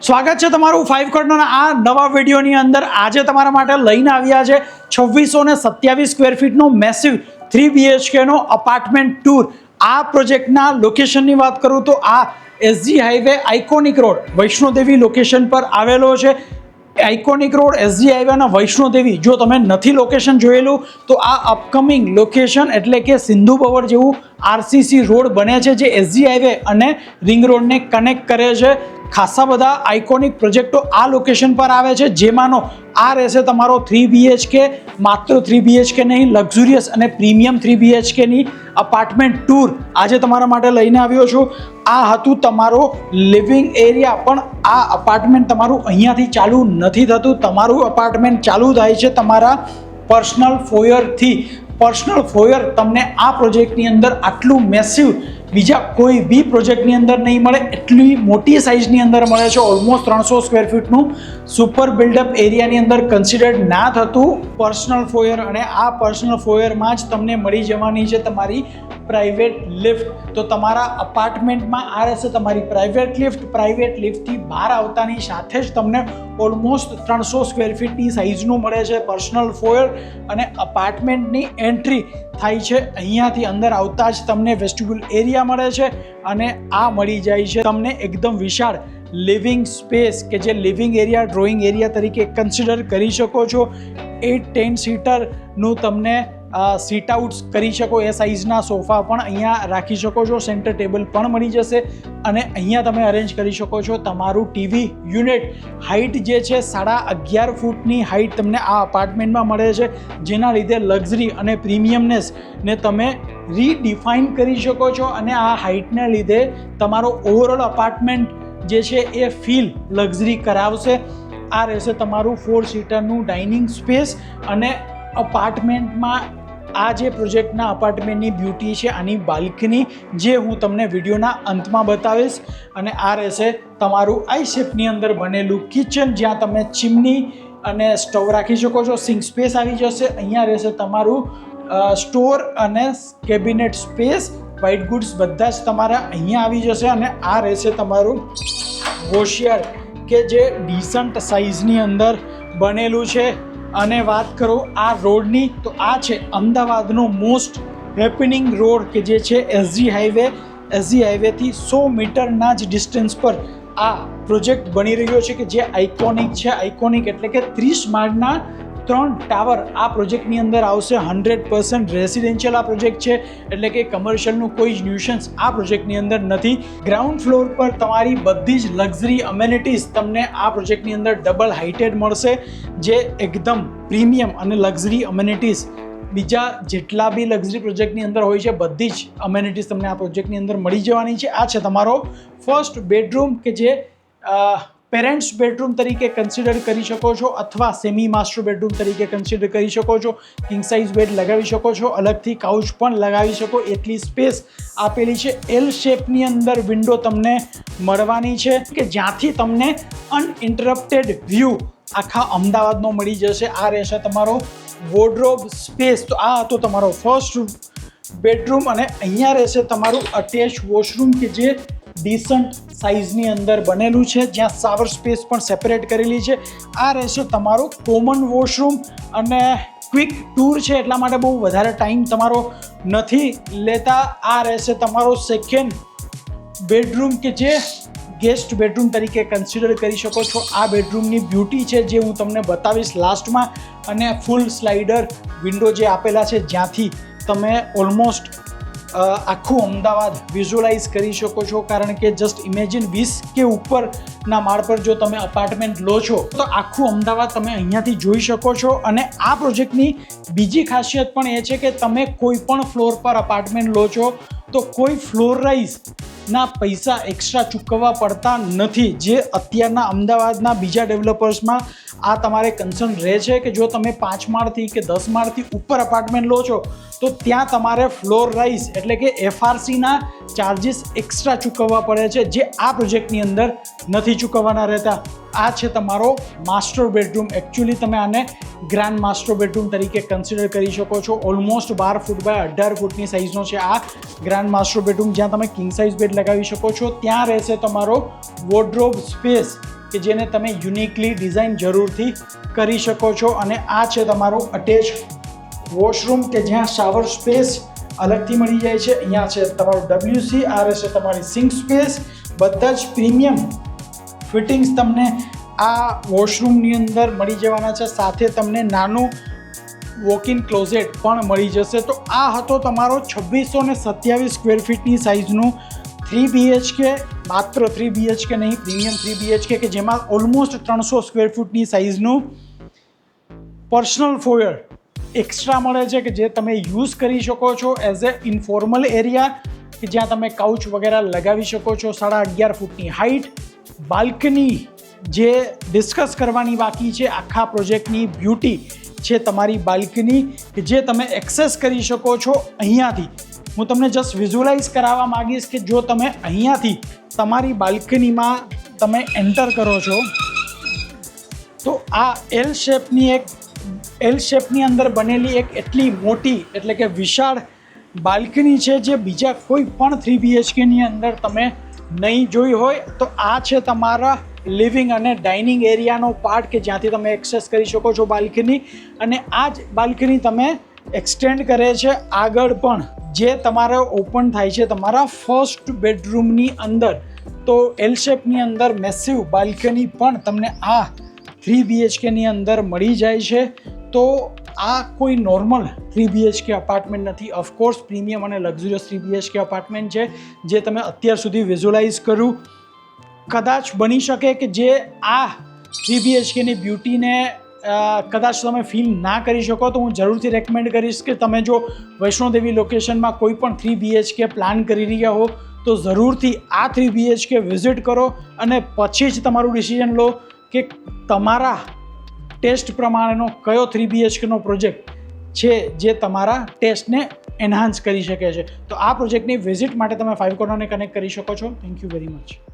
સ્વાગત છે તમારું 5 કરોડના આ નવા વિડીયોની અંદર। આજે તમારા માટે લઈને આવ્યા છે 2627 સ્ક્વેર ફીટનો મેસિવ 3 BHK નો અપાર્ટમેન્ટ ટૂર। આ પ્રોજેક્ટના લોકેશનની વાત કરું તો આ SG highway iconic road Vaishnodevi location પર આવેલો છે। આઇકોનિક રોડ SG હાઈવેના વૈષ્ણોદેવી જો તમે નથી લોકેશન જોયેલું તો આ અપકમિંગ લોકેશન એટલે કે સિંધુ ભવર જેવું RCC રોડ બને છે જે SG હાઈવે અને રિંગ રોડને કનેક્ટ કરે છે। ખાસા બધા આઇકોનિક પ્રોજેક્ટો આ લોકેશન પર આવે છે, જેમાંનો આ રહેશે તમારો 3 BHK। માત્ર 3 BHK નહીં, લક્ઝુરિયસ અને પ્રીમિયમ 3 BHK ની અપાર્ટમેન્ટ ટૂર આજે તમારા માટે લઈને આવ્યો છું। આ હતું તમારો લિવિંગ એરિયા, પણ આ અપાર્ટમેન્ટ તમારું અહીંયાથી ચાલુ નથી થતું। તમારું અપાર્ટમેન્ટ ચાલુ થાય છે તમારા પર્સનલ ફોયરથી। પર્સનલ ફોયર તમને આ પ્રોજેક્ટની અંદર આટલું મેસિવ બીજા કોઈ બી પ્રોજેક્ટની અંદર નહીં મળે, એટલી મોટી સાઇઝની અંદર મળે છે। ઓલમોસ્ટ 300 સ્ક્વેર ફીટનું સુપર બિલ્ડઅપ એરિયાની અંદર કન્સિડર્ડ ના થતું પર્સનલ ફોયર, અને આ પર્સનલ ફોયરમાં જ તમને મળી જવાની છે તમારી પ્રાઇવેટ લિફ્ટ। તો તમારા અપાર્ટમેન્ટમાં આ રહેશે તમારી પ્રાઇવેટ લિફ્ટ। પ્રાઇવેટ લિફ્ટથી બહાર આવતાની સાથે જ તમને ઓલમોસ્ટ 300 સ્ક્વેર ફીટની સાઇઝનું મળે છે પર્સનલ ફોયર, અને અપાર્ટમેન્ટની એન્ટ્રી થાય છે અહીંયાથી। અંદર આવતા જ તમને વેસ્ટિબ્યુલ એરિયા મળે છે, અને આ મળી જાય છે તમને એકદમ વિશાળ લિવિંગ સ્પેસ કે જે લિવિંગ એરિયા ડ્રોઈંગ એરિયા તરીકે કન્સિડર કરી શકો છો। 8-10 સીટરનું તમને સીટ આઉટ્સ કરી શકો, એ સાઇઝના સોફા પણ અહીંયા રાખી શકો છો। સેન્ટર ટેબલ પણ મળી જશે, અને અહીંયા તમે અરેન્જ કરી શકો છો તમારું ટીવી યુનિટ। હાઇટ જે છે 11.5 ફૂટની હાઇટ તમને આ અપાર્ટમેન્ટમાં મળે છે, જેના લીધે લક્ઝરી અને પ્રીમિયમનેસને તમે રીડિફાઇન કરી શકો છો, અને આ હાઇટને લીધે તમારો ઓવરઓલ અપાર્ટમેન્ટ જે છે એ ફીલ લક્ઝરી કરાવશે। આ રહેશે તમારું 4 સીટરનું ડાઇનિંગ સ્પેસ, અને અપાર્ટમેન્ટમાં આ જે પ્રોજેક્ટના અપાર્ટમેન્ટની બ્યુટી છે આની બાલ્કની, જે હું તમને વિડીયોના અંતમાં બતાવીશ। અને આ રહેશે તમારું આઈ શેપની અંદર બનેલું કિચન, જ્યાં તમે ચીમની અને સ્ટવ રાખી શકો છો। સિંક સ્પેસ આવી જશે। અહીંયા રહેશે તમારું સ્ટોર અને કેબિનેટ સ્પેસ। વ્હાઇટ ગુડ્સ બધા જ તમારા અહીંયા આવી જશે, અને આ રહેશે તમારું વોશિયાર્ડ કે જે ડિસન્ટ સાઇઝની અંદર બનેલું છે। અને વાત કરું આ રોડની તો આ છે અમદાવાદનો મોસ્ટ હેપનિંગ રોડ કે જે છે SG હાઈવેથી 100 મીટરના જ ડિસ્ટન્સ પર આ પ્રોજેક્ટ બની રહ્યો છે, કે જે આઇકોનિક છે। આઇકોનિક એટલે કે 30 માળના 3 ટાવર આ પ્રોજેક્ટની અંદર આવશે। 100% રેસિડેન્શિયલ આ પ્રોજેક્ટ છે, એટલે કે કમર્શિયલનું કોઈ જ ન્યુસન્સ આ પ્રોજેક્ટની અંદર નથી। ગ્રાઉન્ડ ફ્લોર પર તમારી બધી જ લક્ઝરી અમેનિટીઝ તમને આ પ્રોજેક્ટની અંદર ડબલ હાઇટેડ મળશે, જે એકદમ પ્રીમિયમ અને લક્ઝરી અમેનિટીઝ બીજા જેટલા બી લક્ઝરી પ્રોજેક્ટની અંદર હોય છે બધી જ અમેનિટીઝ તમને આ પ્રોજેક્ટની અંદર મળી જવાની છે। આ છે તમારો ફર્સ્ટ બેડરૂમ કે જે પેરેન્ટ્સ બેડરૂમ તરીકે કન્સિડર કરી શકો છો, અથવા સેમી માસ્ટર બેડરૂમ તરીકે કન્સિડર કરી શકો છો। કિંગ સાઇઝ બેડ લગાવી શકો છો, અલગથી કાઉચ પણ લગાવી શકો, એટલી સ્પેસ આપેલી છે। એલ શેપની અંદર વિન્ડો તમને મળવાની છે, કે જ્યાંથી તમને અનઇન્ટરપ્ટેડ વ્યૂ આખા અમદાવાદનો મળી જશે। આ રહેશે તમારો વોર્ડરોબ સ્પેસ। તો આ હતો તમારો ફર્સ્ટ બેડરૂમ, અને અહીંયા રહેશે તમારું અટેચ વોશરૂમ કે જે ડિસન્ટ સાઇઝની અંદર બનેલું છે, જ્યાં શાવર સ્પેસ પણ સેપરેટ કરેલી છે। આ રહેશે તમારું કોમન વોશરૂમ, અને ક્વિક ટૂર છે એટલા માટે બહુ વધારે ટાઈમ તમારો નથી લેતા। આ રહેશે તમારો સેકન્ડ બેડરૂમ કે જે ગેસ્ટ બેડરૂમ તરીકે કન્સિડર કરી શકો છો। આ બેડરૂમની બ્યુટી છે જે હું તમને બતાવીશ લાસ્ટમાં, અને ફૂલ સ્લાઇડર વિન્ડો જે આપેલા છે, જ્યાંથી તમે ઓલમોસ્ટ આખું અમદાવાદ વિઝ્યુઅલાઇઝ કરી શકો છો। કારણ કે જસ્ટ ઇમેજિન 20 કે ઉપરના માળ પર જો તમે અપાર્ટમેન્ટ લો છો તો આખું અમદાવાદ તમે અહીંયાથી જોઈ શકો છો। અને આ પ્રોજેક્ટની બીજી ખાસિયત પણ એ છે કે તમે કોઈ પણ ફ્લોર પર અપાર્ટમેન્ટ લો છો તો કોઈ ફ્લોર રાઇઝના પૈસા એક્સ્ટ્રા ચૂકવવા પડતા નથી, જે અત્યારના અમદાવાદના બીજા ડેવલપર્સમાં આ તમારે કન્સર્ન રહે છે કે જો તમે 5 માળથી કે 10 માળથી ઉપર અપાર્ટમેન્ટ લો છો તો ત્યાં તમારે ફ્લોર રાઇઝ એટલે કે FRCના ચાર્જિસ એક્સ્ટ્રા ચૂકવવા પડે છે, જે આ પ્રોજેક્ટની અંદર નથી ચૂકવવાના રહેતા। આ છે તમારો માસ્ટર બેડરૂમ। એકચ્યુઅલી તમે આને ગ્રાન્ડ માસ્ટર બેડરૂમ તરીકે કન્સિડર કરી શકો છો। ઓલમોસ્ટ 12 ફૂટ બાય 18 ફૂટની સાઇઝનો છે આ ગ્રાન્ડ માસ્ટર બેડરૂમ, જ્યાં તમે કિંગ સાઇઝ બેડ લગાવી શકો છો। ત્યાં રહેશે તમારો વોર્ડરોબ સ્પેસ, કે જેને તમે યુનિકલી ડિઝાઇન જરૂરથી કરી શકો છો. અને આ છે તમારું અટેચ વોશરૂમ કે જ્યાં શાવર સ્પેસ અલગથી મળી જાય છે. અહીંયા છે તમારું WC, આ રહેશે તમારી સિંક સ્પેસ. બધા જ પ્રીમિયમ ફિટિંગ્સ તમને આ વોશરૂમની અંદર મળી જવાના છે. સાથે તમને નાનું વોક ઇન ક્લોઝેટ પણ મળી જશે. તો આ હતો તમારો 2627 સ્ક્વેર ફીટની સાઇઝનું 3 BHK. માત્ર 3 BHK નહીં, પ્રીમિયમ 3 BHK કે જેમાં ઓલમોસ્ટ 300 સ્ક્વેર ફૂટની સાઇઝનું પર્સનલ ફોયર એક્સ્ટ્રા મળે છે કે જે તમે યુઝ કરી શકો છો એઝ એ ઇન્ફોર્મલ એરિયા કે જ્યાં તમે કાઉચ વગેરે લગાવી શકો છો. 11.5 ફૂટની હાઇટ. બાલ્કની જે ડિસ્કસ કરવાની બાકી છે આખા પ્રોજેક્ટની બ્યુટી છે તમારી બાલ્કની કે જે તમે એક્સેસ કરી શકો છો અહીંયાથી. હું તમને જસ્ટ વિઝ્યુઅલાઇઝ કરાવવા માગીશ કે જો તમે અહીંયાથી તમારી બાલ્કનીમાં તમે એન્ટર કરો છો તો આ એલ શેપની અંદર બનેલી એક એટલી મોટી એટલે કે વિશાળ બાલ્કની છે જે બીજા કોઈ પણ 3 BHKની અંદર તમે નહીં જોઈ હોય. તો આ છે તમારા લિવિંગ અને ડાઇનિંગ એરિયાનો પાર્ટ કે જ્યાંથી તમે એક્સેસ કરી શકો છો બાલ્કની. અને આ જ બાલ્કની તમે એક્સટેન્ડ કરે છે આગળ પણ જે તમારે ઓપન થાય છે તમારા ફર્સ્ટ બેડરૂમની અંદર. તો એલ શેપની અંદર મેસિવ બાલ્કની પણ તમને આ 3 BHKની અંદર મળી જાય છે. તો આ કોઈ નોર્મલ 3 BHK અપાર્ટમેન્ટ નથી. ઓફકોર્સ પ્રીમિયમ અને લક્ઝુરિયસ 3 BHK અપાર્ટમેન્ટ છે જે તમે અત્યાર સુધી વિઝ્યુઅલાઇઝ કર્યું. કદાચ બની શકે કે જે આ 3 BHKની બ્યુટીને કદાચ તમે ફીલ ના કરી શકો તો હું જરૂરથી રેકમેન્ડ કરીશ કે તમે જો વૈષ્ણોદેવી લોકેશનમાં કોઈ પણ 3 BHK પ્લાન કરી રહ્યા હો તો જરૂરથી આ 3 BHK વિઝિટ કરો અને પછી જ તમારું ડિસિઝન લો કે તમારા ટેસ્ટ પ્રમાણેનો કયો 3 BHKનો પ્રોજેક્ટ છે જે તમારા ટેસ્ટને એન્હાન્સ કરી શકે છે. તો આ પ્રોજેક્ટની વિઝિટ માટે તમે 5 કોર્નરને કનેક્ટ કરી શકો છો. Thank you very much.